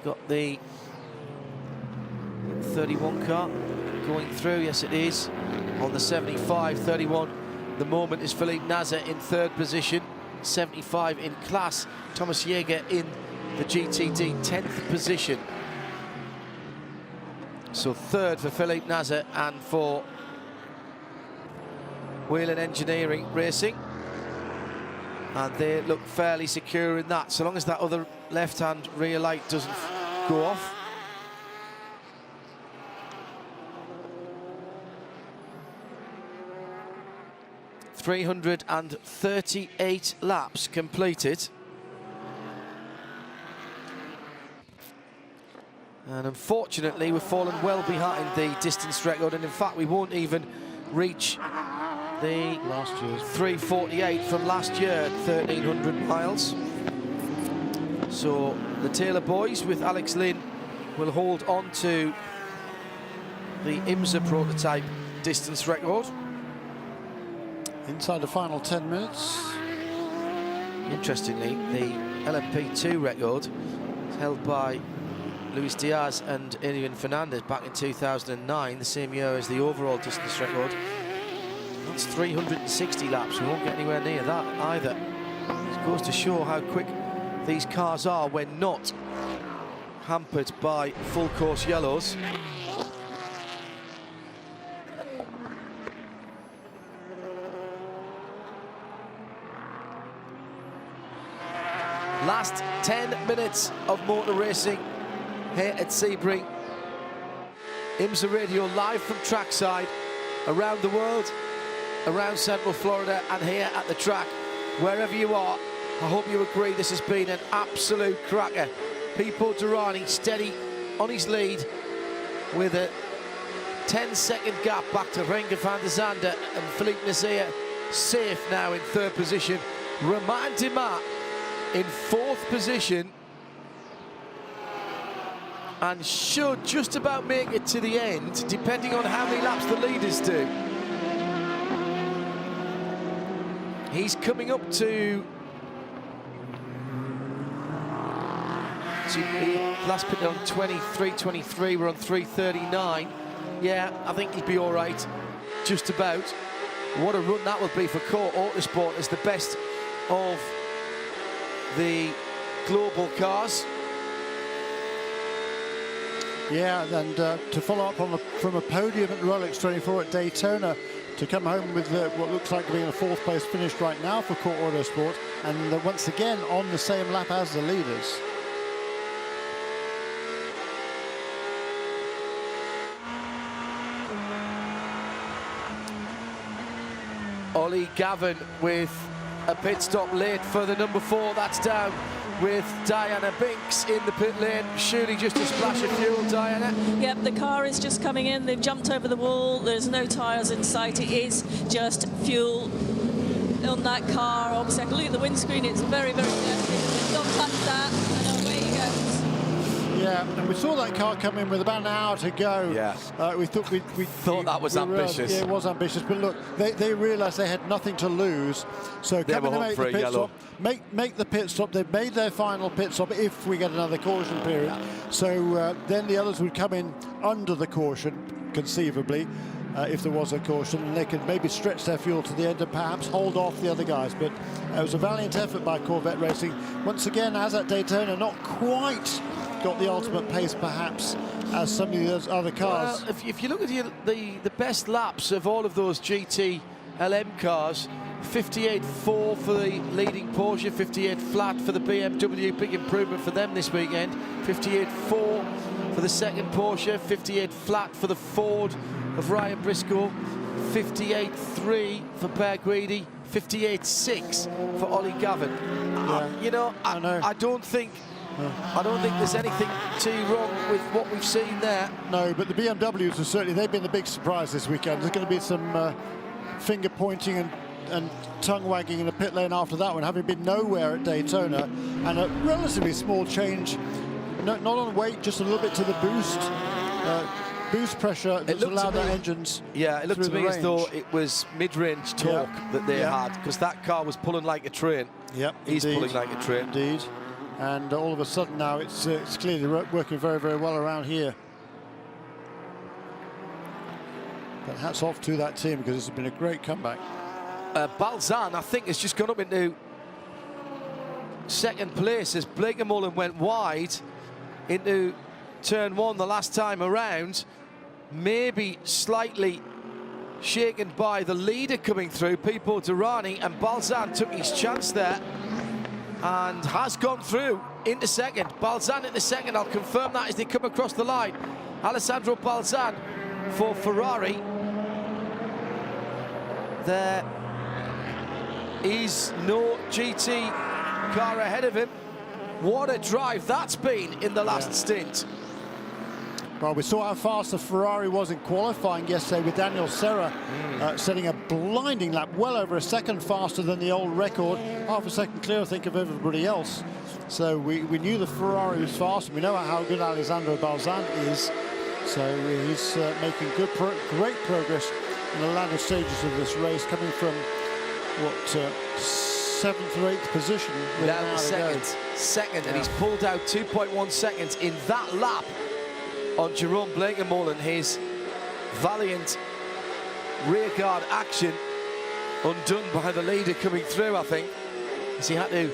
Got the 31 car going through. Yes, it is. On the 75, 31. The moment is Philippe Nasr in third position. 75 in class. Thomas Jäger in the GTD 10th position. So third for Philippe Nasr and for Whelen Engineering Racing. And they look fairly secure in that, so long as that other left-hand rear light doesn't go off. ...338 laps completed. And unfortunately, we've fallen well behind the distance record, and in fact, we won't even reach the last year's 3:48 from last year, 1,300 miles. So the Taylor boys with Alex Lynn will hold on to the IMSA prototype distance record. Inside the final 10 minutes. Interestingly, the LMP2 record is held by Luis Diaz and Elian Fernandez back in 2009, the same year as the overall distance record. That's 360 laps. We won't get anywhere near that either. It goes to show how quick these cars are when not hampered by full course yellows. Last 10 minutes of motor racing here at Sebring. IMSA Radio live from trackside around the world, around Central Florida and here at the track. Wherever you are, I hope you agree this has been an absolute cracker. Pipo Derani steady on his lead with a 10-second gap back to Renger van der Zande, and Philippe Nasr safe now in third position. Romain Dumas in fourth position and should just about make it to the end, depending on how many laps the leaders do. He's coming up to last pit on 23.23, we're on 3:39. Yeah, I think he'll be all right, just about. What a run that will be for Core Autosport as the best of the global cars. Yeah, and to follow up on from a podium at Rolex 24 at Daytona, to come home with what looks like being a fourth place finish right now for Core Autosport, and once again on the same lap as the leaders. Ollie Gavin with a pit stop late for the number 4. That's down with Diana Binks in the pit lane. Surely just a splash of fuel, Diana. Yep, the car is just coming in. They've jumped over the wall. There's no tyres in sight. It is just fuel on that car. Obviously, I can look at the windscreen. It's very, very dirty. They've gone past that, and away he goes. Yeah, and we saw that car come in with about an hour to go. Yeah. We thought we thought that was ambitious. Yeah, it was ambitious, but look, they realised they had nothing to lose, so they coming to make the pit yellow. stop, make the pit stop. They've made their final pit stop if we get another caution period. So then the others would come in under the caution, conceivably, if there was a caution, and they could maybe stretch their fuel to the end and perhaps hold off the other guys. But it was a valiant effort by Corvette Racing. Once again, as at Daytona, not quite got the ultimate pace perhaps as some of those other cars. Well, if you look at the best laps of all of those GT LM cars, 58.4 for the leading Porsche, 58 flat for the BMW, big improvement for them this weekend. 58.4 for the second Porsche, 58 flat for the Ford of Ryan Briscoe, 58.3 for Per Guidi, 58.6 for Ollie Gavin. Yeah. You know, I don't think there's anything too wrong with what we've seen there. No, but the BMWs are certainly, they've been the big surprise this weekend. There's going to be some finger pointing and tongue wagging in the pit lane after that one, having been nowhere at Daytona, and a relatively small change, not on weight, just a little bit to the boost pressure that's allowed their engines. Yeah, it looked to me as though it was mid-range torque that they had, because that car was pulling like a train. Yep, he's pulling like a train. Indeed. and all of a sudden now it's clearly working very, very well around here. But hats off to that team, because it's been a great comeback. Balzan, I think, has just gone up into second place as Bleekemolen went wide into turn one the last time around. Maybe slightly shaken by the leader coming through, Pipo Durrani, and Balzan took his chance there and has gone through into second. Balzan into second, I'll confirm that as they come across the line. Alessandro Balzan for Ferrari. There is no GT car ahead of him. What a drive that's been in the last stint. Well, we saw how fast the Ferrari was in qualifying yesterday, with Daniel Serra setting a blinding lap, well over a second faster than the old record, half a second clear, I think, of everybody else. So we knew the Ferrari was fast. We know how good Alessandro Balzan is. So he's making great progress in the latter stages of this race, coming from what 7th or 8th position. Down to second, and he's pulled out 2.1 seconds in that lap on Jerome Bleekemolen. His valiant rearguard action undone by the leader coming through, I think, as he had to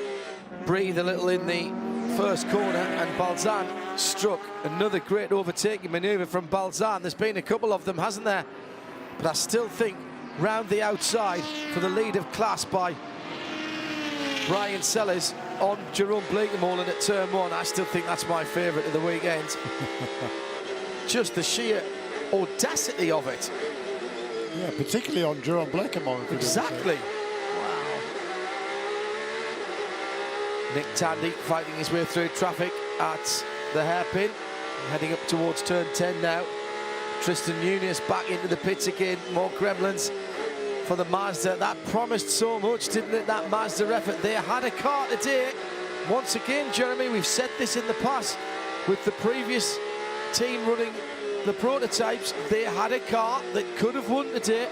breathe a little in the first corner, and Balzan struck. Another great overtaking manoeuvre from Balzan. There's been a couple of them, hasn't there? But I still think round the outside for the lead of class by Brian Sellers on Jerome Bleekemolen at turn one. I still think that's my favourite of the weekend. Just the sheer audacity of it. Yeah, particularly on Jerome Bleekemolen. Exactly. Wow. Nick Tandy fighting his way through traffic at the hairpin, heading up towards turn 10 now. Tristan Nunes back into the pits again. More gremlins for the Mazda. That promised so much, didn't it, that Mazda effort? They had a car today. Once again, Jeremy, we've said this in the past with the previous team running the prototypes. They had a car that could have won today.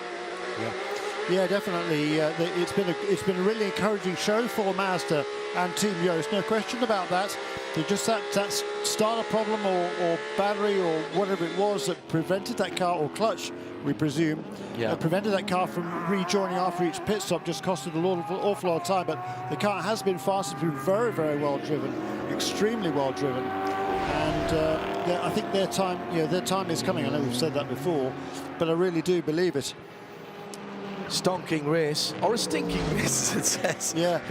Yeah, definitely. It's been a really encouraging show for Mazda and Team Yost. No question about that. Just that starter problem or battery or whatever it was that prevented that car, or clutch, we presume, prevented that car from rejoining after each pit stop, just costed an awful lot of time. But the car has been fast. It's been very, very well driven, extremely well driven. And I think their time is coming. I know we've said that before, but I really do believe it. Stonking race, or a stinking race, it says. Yeah.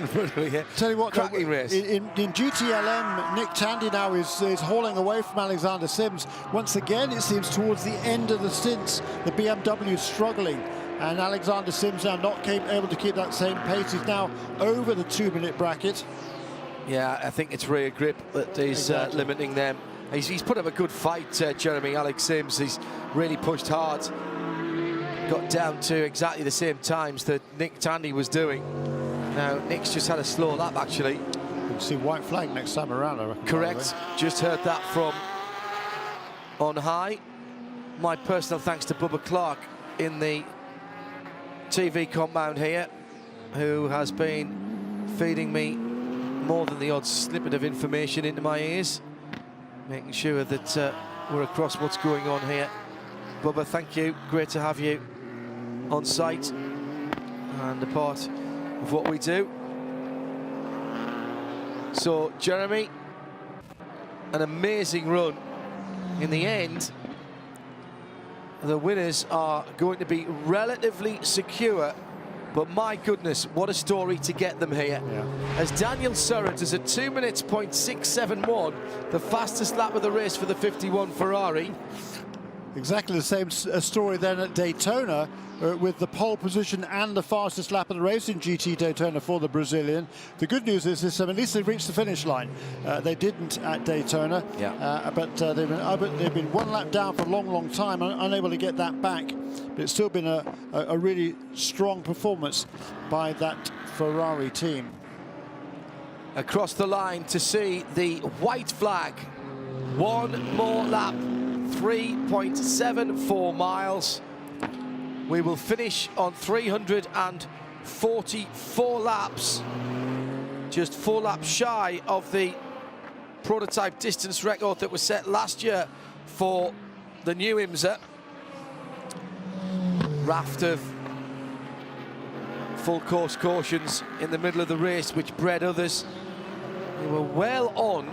Tell you what, cracking race. In GTLM, Nick Tandy now is hauling away from Alexander Sims. Once again, it seems towards the end of the stints, the BMW is struggling, and Alexander Sims now not able to keep that same pace. He's now over the 2-minute bracket. Yeah, I think it's rear grip that is limiting them. He's put up a good fight, Jeremy, Alex Sims. He's really pushed hard. Got down to exactly the same times that Nick Tandy was doing. Now, Nick's just had a slow lap, actually. You'll see white flag next time around, I reckon. Correct. Just heard that from on high. My personal thanks to Bubba Clark in the TV compound here, who has been feeding me more than the odd snippet of information into my ears, making sure that we're across what's going on here. Bubba, thank you. Great to have you on site and a part of what we do. So, Jeremy, an amazing run. In the end, the winners are going to be relatively secure, but my goodness, what a story to get them here. Yeah. As Daniel Serra does a 2 minutes .671, the fastest lap of the race for the 51 Ferrari. Exactly the same story then at Daytona, with the pole position and the fastest lap of the race in GT Daytona for the Brazilian. The good news is this: at least they've reached the finish line. They didn't at Daytona, but they've been one lap down for a long, long time, unable to get that back. But it's still been a really strong performance by that Ferrari team. Across the line to see the white flag. One more lap. 3.74 miles. We will finish on 344 laps, just 4 laps shy of the prototype distance record that was set last year for the new IMSA. Raft of full course cautions in the middle of the race, which bred others who were well on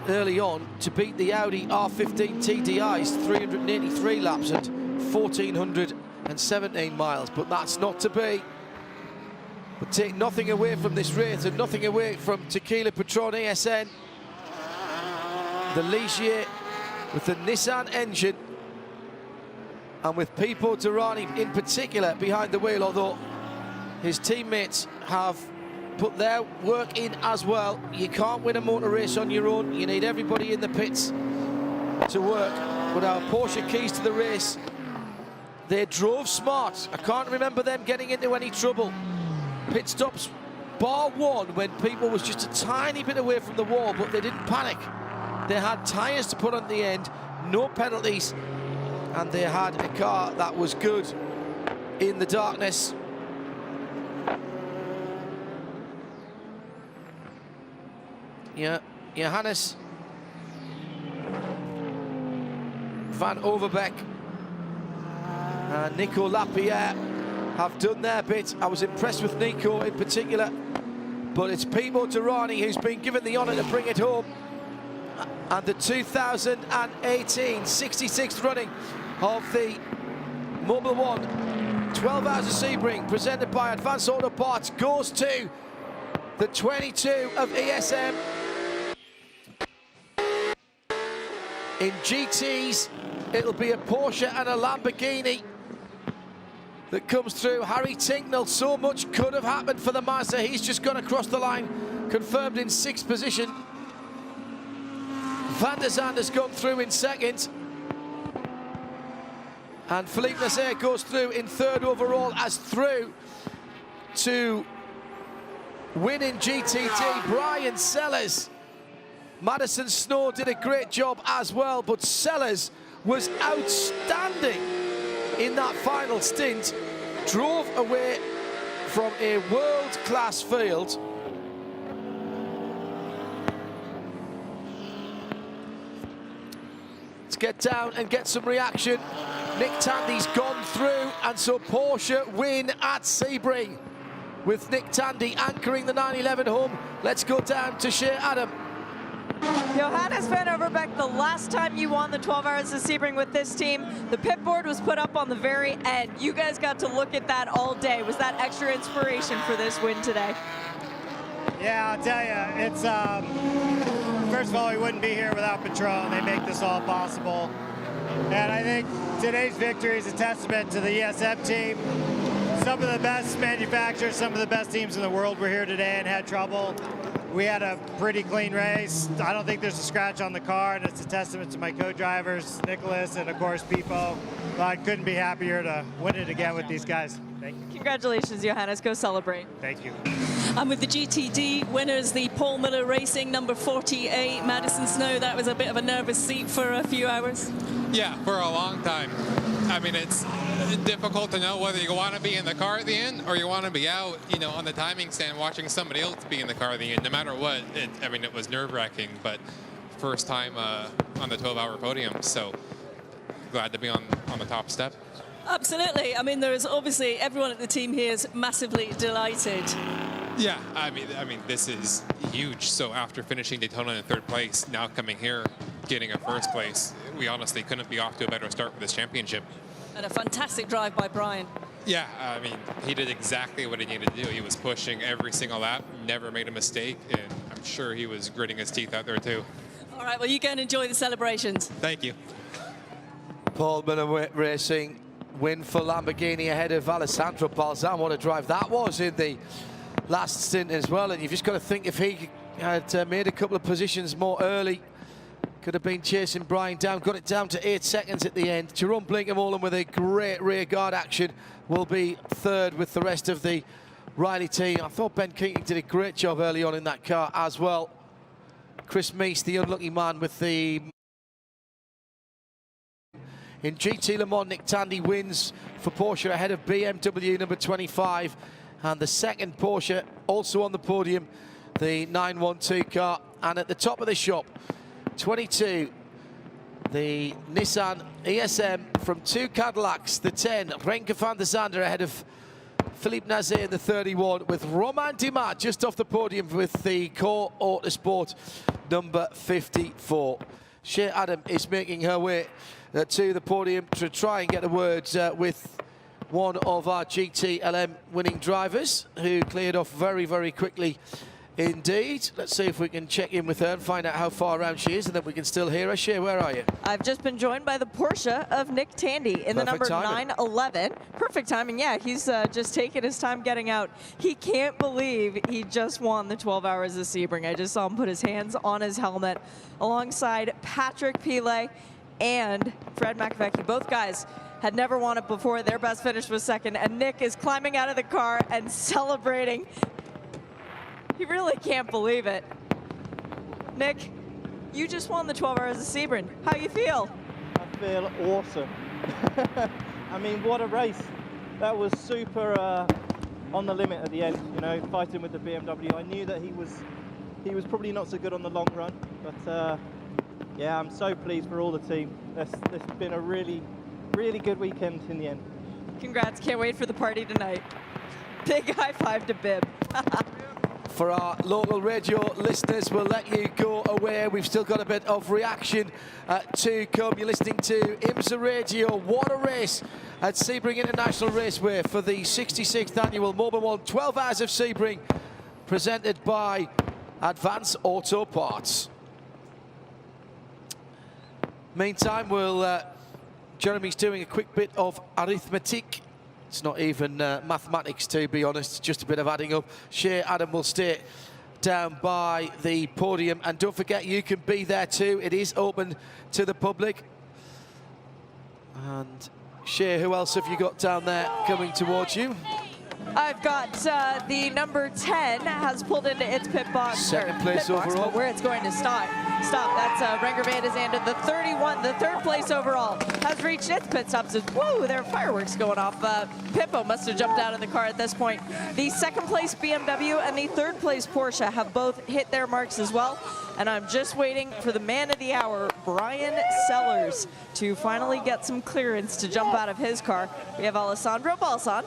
early on to beat the Audi R15 TDI's 383 laps at 1,417 miles, but that's not to be. But take nothing away from this race and nothing away from Tequila Patron ASN. The Ligier with the Nissan engine and with Pipo Derani in particular behind the wheel, although his teammates have put their work in as well. You can't win a motor race on your own. You need everybody in the pits to work. But our Porsche keys to the race, they drove smart. I can't remember them getting into any trouble. Pit stops, bar one, when Pipo was just a tiny bit away from the wall, but they didn't panic. They had tyres to put on the end, no penalties, and they had a car that was good in the darkness. Yeah, Johannes Van Overbeek and Nico Lapierre have done their bit. I was impressed with Nico in particular, but it's Pipo Derani who's been given the honour to bring it home. And the 2018 66th running of the Mobil 1 12 Hours of Sebring, presented by Advanced Auto Parts, goes to the 22 of ESM. In GTs, it'll be a Porsche and a Lamborghini that comes through. Harry Tinknell, so much could have happened for the Mazda. He's just gone across the line, confirmed in 6th position. Van der Zandt has gone through in 2nd. And Philippe Nasser goes through in 3rd overall, as through to win in GTD. Brian Sellers. Madison Snow did a great job as well, but Sellers was outstanding in that final stint. Drove away from a world-class field. Let's get down and get some reaction. Nick Tandy's gone through, and so Porsche win at Sebring with Nick Tandy anchoring the 911 home. Let's go down to Shea Adam. Johannes Van Overbeek, the last time you won the 12 Hours of Sebring with this team, the pit board was put up on the very end. You guys got to look at that all day. Was that extra inspiration for this win today? Yeah, I'll tell you, it's first of all, we wouldn't be here without Patron. They make this all possible. And I think today's victory is a testament to the ESM team. Some of the best manufacturers, some of the best teams in the world were here today and had trouble. We had a pretty clean race. I don't think there's a scratch on the car, and it's a testament to my co-drivers, Nicholas, and of course, Pipo. I couldn't be happier to win it again with these guys. Thank you. Congratulations, Johannes. Go celebrate. Thank you. And with the GTD winners, the Paul Miller Racing number 48, Madison Snow, that was a bit of a nervous seat for a few hours. Yeah, for a long time. I mean, it's difficult to know whether you want to be in the car at the end or you want to be out, you know, on the timing stand watching somebody else be in the car at the end. No matter what, I mean, it was nerve-wracking, but first time on the 12-hour podium, so glad to be on the top step. Absolutely. I mean, there's obviously everyone at the team here is massively delighted. Yeah, I mean, this is huge. So after finishing Daytona in 3rd place, now coming here, getting a 1st place, we honestly couldn't be off to a better start with this championship. And a fantastic drive by Brian. Yeah, I mean, he did exactly what he needed to do. He was pushing every single lap, never made a mistake, and I'm sure he was gritting his teeth out there too. All right, well, you go and enjoy the celebrations. Thank you. Paul Miller Racing win for Lamborghini ahead of Alessandro Balzan. What a drive that was in the last stint as well, and you've just got to think if he had made a couple of positions more early, could have been chasing Brian down. Got it down to 8 seconds at the end. Jerome Blinkenmolen with a great rear guard action will be 3rd with the rest of the Riley team. I thought Ben Keating did a great job early on in that car as well. Chris Meese, the unlucky man with the... In GT Le Mans, Nick Tandy wins for Porsche ahead of BMW number 25. And the 2nd Porsche also on the podium, the 912 car. And at the top of the shop, 22, the Nissan ESM from 2 Cadillacs, the 10, Renke van der Zande ahead of Philippe Nazé in the 31, with Romain Dimat just off the podium with the Core Autosport number 54. Shea Adam is making her way to the podium to try and get a word with one of our GTLM winning drivers, who cleared off very, very quickly indeed. Let's see if we can check in with her and find out how far around she is, and then we can still hear her. Shea, where are you? I've just been joined by the Porsche of Nick Tandy in the number 911. Perfect timing, yeah. He's just taking his time getting out. He can't believe he just won the 12 Hours of Sebring. I just saw him put his hands on his helmet alongside Patrick Pilet and Fred McAfee. Both guys had never won it before. Their best finish was second, and Nick is climbing out of the car and celebrating. He really can't believe it. Nick, you just won the 12 Hours of Sebring. How you feel? I feel awesome. I mean, what a race. That was super on the limit at the end, you know, fighting with the BMW. I knew that he was probably not so good on the long run, but yeah, I'm so pleased for all the team. It's been a really, really good weekend in the end. Congrats, can't wait for the party tonight. Big high five to Bib. For our local radio listeners, we'll let you go away. We've still got a bit of reaction to come. You're listening to IMSA Radio. What a race at Sebring International Raceway for the 66th annual Mobil 1 12 Hours of Sebring, presented by Advance Auto Parts. Meantime, Jeremy's doing a quick bit of arithmetic. It's not even mathematics, to be honest, just a bit of adding up. Shea Adam will stay down by the podium. And don't forget, you can be there too. It is open to the public. And Shea, who else have you got down there coming towards you? I've got the number 10 has pulled into its pit box. Second place overall. But where it's going to stop. That's Renger van der Zande, the 31, the 3rd place overall, has reached its pit stop. Says, whoa, there are fireworks going off. Pippo must have jumped out of the car at this point. The 2nd place BMW and the 3rd place Porsche have both hit their marks as well. And I'm just waiting for the man of the hour, Brian Sellers, to finally get some clearance to jump out of his car. We have Alessandro Balsan